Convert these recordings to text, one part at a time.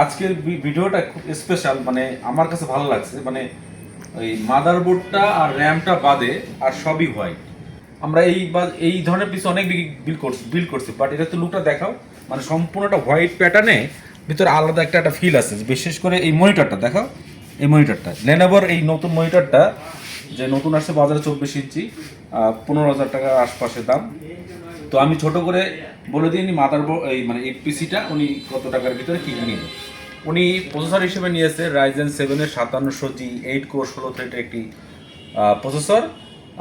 আজকের ভিডিওটা খুব স্পেশাল, মানে আমার কাছে ভালো লাগছে। মানে ওই মাদারবোর্ডটা আর র্যামটা বাদে আর সবই হোয়াইট। আমরা এই ধরনের পিস অনেক বিল্ড করছি, বাট এটা তো লুকটা দেখাও। মানে সম্পূর্ণটা হোয়াইট প্যাটার্নে ভিতরে আলাদা একটা ফিল আছে। বিশেষ করে এই মনিটরটা দেখাও, এই মনিটরটা লেনোভোর এই নতুন মনিটরটা যে নতুন আসছে বাজারে 24 ইঞ্চি, 15,000 টাকার আশপাশে দাম। তো আমি ছোট করে বলে দিইনি মাদারবোর্ড এই মানে এই পিসিটা উনি কত টাকার ভিতরে কি নিল। উনি প্রসেসর হিসেবে নিয়েছে রাইজেন 7-এর 5700G 8 কোর 16 থ্রেডের একটি প্রসেসর,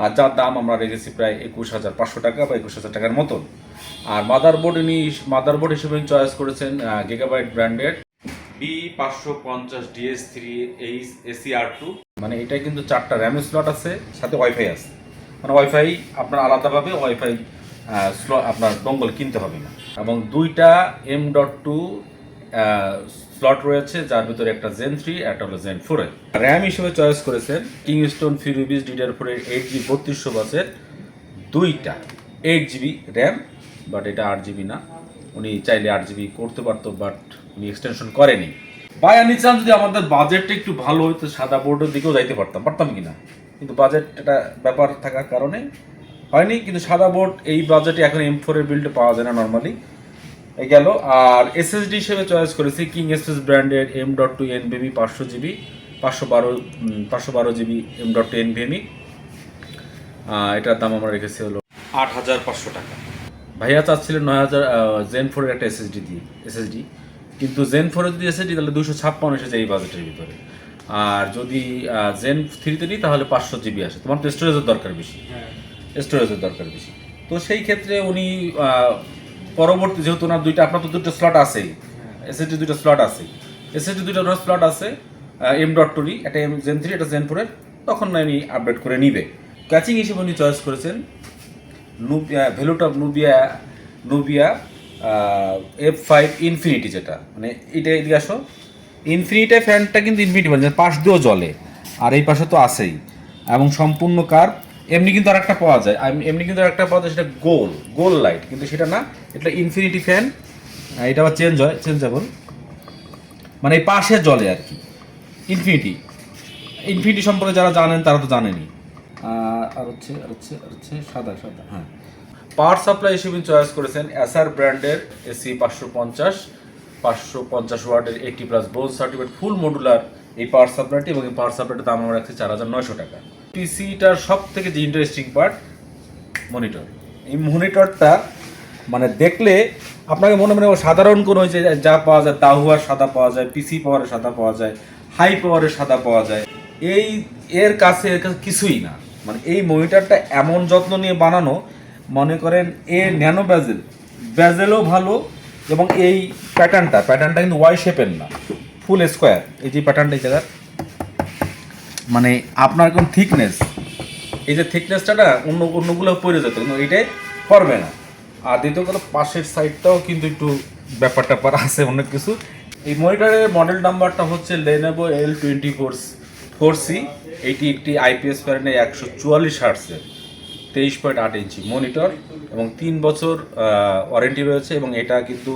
আর যার দাম আমরা রেখেছি প্রায় 21,500 টাকা বা 21,000 টাকার মতন। আর মাদারবোর্ড হিসেবে চয়েস করেছেন গিগাবাইট ব্র্যান্ডের B550DS3H ACR2। মানে এটা কিন্তু 4টা র্যাম স্লট আছে, সাথে ওয়াইফাই আছে। মানে ওয়াইফাই আপনার আলাদাভাবে ওয়াইফাই স্লট আপনার ডঙ্গল কিনতে হবে না। এবং 2টা M.2 স্লট রয়েছে, যার ভিতরে একটা Zen 3 একটা হলো Zen 4 এর। র্যাম হিসেবে চয়েস করেছেন কিংস্টোন ফিউরিবিস DDR4 এর 8GB 3200 বাসের 2টা 8GB র্যাম, বাট এটা 8GB না। উনি চাইলে 8GB করতে পারতো, বাট উনি এক্সটেনশন করেনি। বাই এনি চান্স যদি আমাদের বাজেটটা একটু ভালো হইতো সাদা বোর্ডের দিকেও যাইতে পারতাম কিনা, কিন্তু বাজেট একটা ব্যাপার থাকার কারণে হয়নি। কিন্তু সাদা বোর্ড এই বাজেটে এখন M4 এর বিল্ডে পাওয়া যায় না নর্মালি, এই গেল। আর এসএসডি হিসেবে চয়েস করেছি কিং এসএস ব্র্যান্ডের M.2 NVMe 500GB 512GB M.2 NVMe। এটার দাম আমরা রেখেছি হলো 8,500 টাকা। ভাইয়া চাচ্ছিলেন 9,000 Zen 4 এর একটা এসএসডি, কিন্তু Zen 4 এর যদি এসএসডি তাহলে 256 এসেছে এই বাজেটের ভিতরে। আর যদি Zen 3 তে নিই তাহলে 500GB আসে। তোমার তো স্টোরেজের দরকার বেশি, তো সেই ক্ষেত্রে উনি পরবর্তী যেহেতু ওনার আপনার তো 2টা স্লট আছেই, এসএসডি 2টা স্লট আছে, এসএসডি 2টা স্লট আছে M.2 একটা Zen 3 একটা Zen 4 এর, তখন উনি আপডেট করে নিবে। ক্যাচিং হিসেবে উনি চয়েস করেছেন ভ্যালুটপ নুবিয়া F5 ইনফিনিটি, যেটা মানে এটা এদিকে আসো। ইনফিনিটি ফ্যানটা কিন্তু ইনফিনিটি মানে পাশ দিয়েও জ্বলে, আর এই পাশে তো আছেই, এবং সম্পূর্ণ কার। এমনি কিন্তু আরেকটা পাওয়া যায়, সেটা গোল লাইট, কিন্তু সেটা না, এটা ইনফিনিটি ফ্যান। এটা আবার চেঞ্জেবল, মানে এই পাশে জ্বলে আর কি। ইনফিনিটি সম্পর্কে যারা জানেন তারা তো জানেনই। আর হচ্ছে সাদা, হ্যাঁ। পাওয়ার সাপ্লাই হিসেবে চয়েস করেছেন এসআর ব্র্যান্ডের AC 550 ওয়াটের 80+ বোল সার্টিফাইড ফুল মডুলার এই পাওয়ার সাপ্লাইটি, এবং এই পাওয়ার সাপ্লাইটির দাম আমরা রাখছি 4,900 টাকা। পিসিটার সব থেকে যে ইন্টারেস্টিং পার্ট মনিটর। এই মনিটরটা মানে দেখলে আপনাকে মনে সাধারণ কোনো যে যা পাওয়া যায় তাহুয়ার সাদা পাওয়া যায়, পিসি পাওয়ারের সাদা পাওয়া যায়, হাই পাওয়ারের সাদা পাওয়া যায়, এর কাছে কিছুই না। মানে এই মনিটরটা এমন যত্ন নিয়ে বানানো, মনে করেন এর ন্যানো ব্যাজেলও ভালো, এবং এই প্যাটার্নটা কিন্তু ওয়াই শেপের না, ফুল স্কোয়ার। এই যে প্যাটার্নটা এই জায়গার, মানে আপনার কোন থিকনেস, এই যে থিকনেসটা না অন্যগুলো পড়ে যেত, কিন্তু এইটাই পড়বে না। আর দ্বিতীয় কথা পাশের সাইডটাও কিন্তু একটু ব্যাপার আছে অনেক কিছু। এই মনিটরের মডেল নাম্বারটা হচ্ছে Lenovo L24C। এইটি একটি IPS প্যানেলে 144 হার্টজের 23.8 ইঞ্চি মনিটর, এবং 3 বছর ওয়ারেন্টি রয়েছে। এবং এটা কিন্তু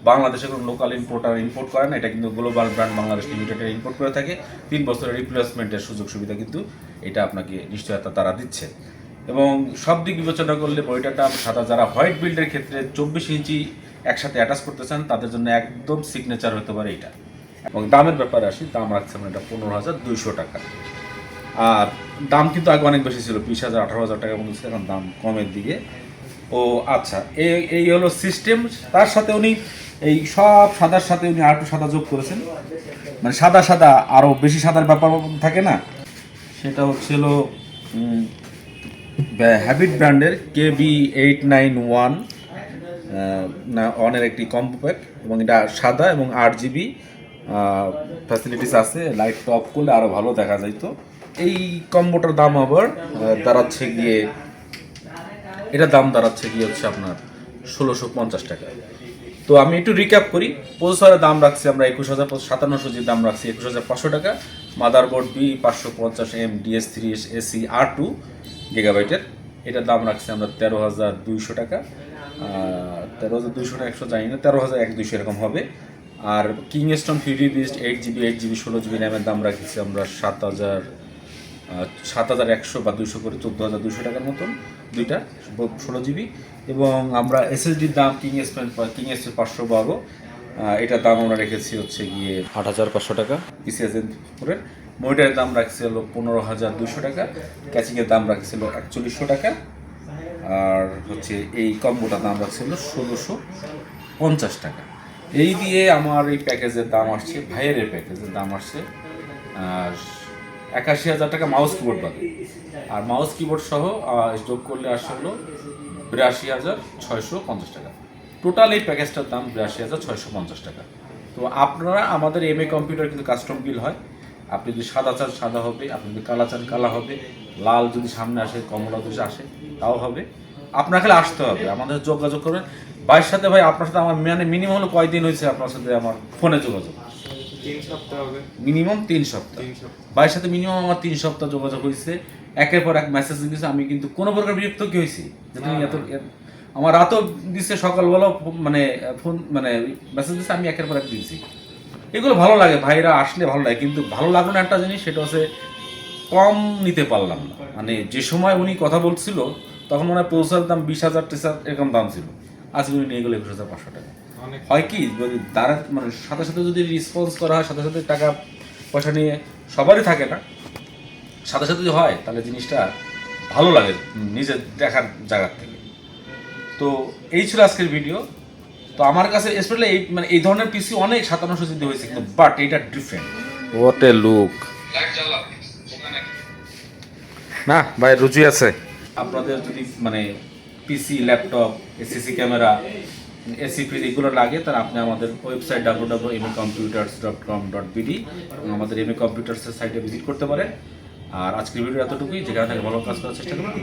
বাংলাদেশে কোনো লোকাল ইম্পোর্ট করে না, এটা কিন্তু গ্লোবাল ব্র্যান্ড বাংলাদেশ লিমিটেডের ইম্পোর্ট করে থাকে। 3 বছরের রিপ্লেসমেন্টের সুযোগ সুবিধা কিন্তু এটা আপনাকে নিশ্চয়তা তারা দিচ্ছে। এবং সব দিক বিবেচনা করলে মনিটরটা সাদা, যারা হোয়াইট বিল্ডের ক্ষেত্রে 24 ইঞ্চি একসাথে অ্যাটাচ করতে চান তাদের জন্য একদম সিগনেচার হতে পারে এটা। এবং দামের ব্যাপারে আসি, দাম রাখছে মানে এটা 15,200 টাকা। আর দাম কিন্তু আগে অনেক বেশি ছিল, 20,000 18,000 টাকা মতো ছিল, এখন দাম কমের দিকে। ও আচ্ছা, এই হলো সিস্টেম। তার সাথে উনি এই সব সাদার সাথে উনি আর একটু সাদা যোগ করেছেন, মানে সাদা আরও বেশি সাদার ব্যাপার থাকে না, সেটা হচ্ছিল হ্যাবিট ব্র্যান্ডের KB891 অনের একটি কম্বো প্যাক, এবং এটা সাদা এবং 8GB ফ্যাসিলিটিস আছে। লাইট অফ করলে আরও ভালো দেখা যাইতো। এই কম্বোটার দাম আবার দাঁড়াচ্ছে গিয়ে হচ্ছে আপনার 1,650 টাকা। তো আমি একটু রিক্যাপ করি। প্রসেসরের দাম রাখছি আমরা 21,5700, দাম রাখছি 21,500 টাকা। মাদারবোর্ড B550M DS3 ACR2 গিগাবাইটের, এটার দাম রাখছি আমরা 13,200 টাকা। 13,200 না 100 জানি না, 13,200 এরকম হবে। আর Kingston Fury beast 8GB 8GB 16GB র্যামের দাম রাখছি আমরা 7,100 বা 200 করে 14,200 টাকার মতন দুইটা 16GB। এবং আমরা SSDর দাম কিং এস 512, এটার দাম আমরা রেখেছি হচ্ছে গিয়ে 8,500 টাকা। PCIe 4 মনিটরের দাম রাখছি হলো 15,200 টাকা, ক্যাচিংয়ের দাম রাখছিল 4100 টাকা, আর হচ্ছে এই কম্বোটার দাম রাখছিল 1,650 টাকা। এই দিয়ে আমার এই প্যাকেজের দাম আসছে, ভাইয়ের এই প্যাকেজের দাম আসছে 81,000 টাকা মাউস কিবোর্ড বাদে। আর মাউস কিবোর্ড সহ যোগ করলে আসে হলো 82,650 টাকা। টোটাল এই প্যাকেজটার দাম 82,650 টাকা। তো আপনারা আমাদের MA কম্পিউটার কিন্তু কাস্টম বিল হয়। আপনি যদি সাদা চান সাদা হবে, আপনি যদি কালা চান কালা হবে, লাল যদি সামনে আসে, কমলা যদি আসে তাও হবে। আপনার খালি আসতে হবে, আমাদের যোগাযোগ করবেন। ভাইয়ের সাথে ভাই আপনার সাথে আমার মানে মিনিমাম হলো কয়দিন হয়েছে আপনার সাথে আমার ফোনে যোগাযোগ? 3 সপ্তাহ হবে। মিনিমাম 3 সপ্তাহ। ভাইয়ের সাথে মিনিমাম আমার 3 সপ্তাহ যোগাযোগ হয়েছে, একের পর এক মেসেজ দিয়েছে। আমি কিন্তু কোনো প্রকার বিরক্ত কি হয়েছি যে তুমি এত, আমার রাতও দিচ্ছে, সকালবেলাও মানে ফোন মানে মেসেজ দিচ্ছে, আমি একের পর এক দিয়েছি। এগুলো ভালো লাগে, ভাইরা আসলে ভালো লাগে। কিন্তু ভালো লাগলো না একটা জিনিস, সেটা হচ্ছে কম নিতে পারলাম না। মানে যে সময় উনি কথা বলছিল তখন মনে হয় পৌঁছার দাম 20,000 এরকম দাম ছিল, আজকে উনি নিয়ে গেলো 21,500 টাকা। হয় কি যদি তারা মানে সাথে সাথে যদি রেসপন্স করা হয়, সাথে সাথে টাকা পয়সা নিয়ে সবারই থাকে না, সাথে সাথে যদি হয় তাহলে জিনিসটা ভালো লাগে নিজের দেখার জায়গার থেকে। তো এই ছিল আজকের ভিডিও। তো আমার কাছে স্পেশালি এই মানে এই ধরনের পিসি অনেক 5700 সিদ্ধ হয়েছে, কিন্তু বাট এটা ডিফারেন্ট। What a look! না ভাই, রুচি আছে। আপনাদের যদি মানে পিসি, ল্যাপটপ, এসিসি ক্যামেরা, এসি ফ্রিজ এগুলো লাগে, তাহলে আপনি আমাদের ওয়েবসাইট www.macomputers.com.bd এবং আমাদের MA কম্পিউটার্সের সাইটে ভিজিট করতে পারেন। আর আজকের ভিডিও এতটুকুই। যেখানে থেকে ভালো কাজ করার চেষ্টা করবেন।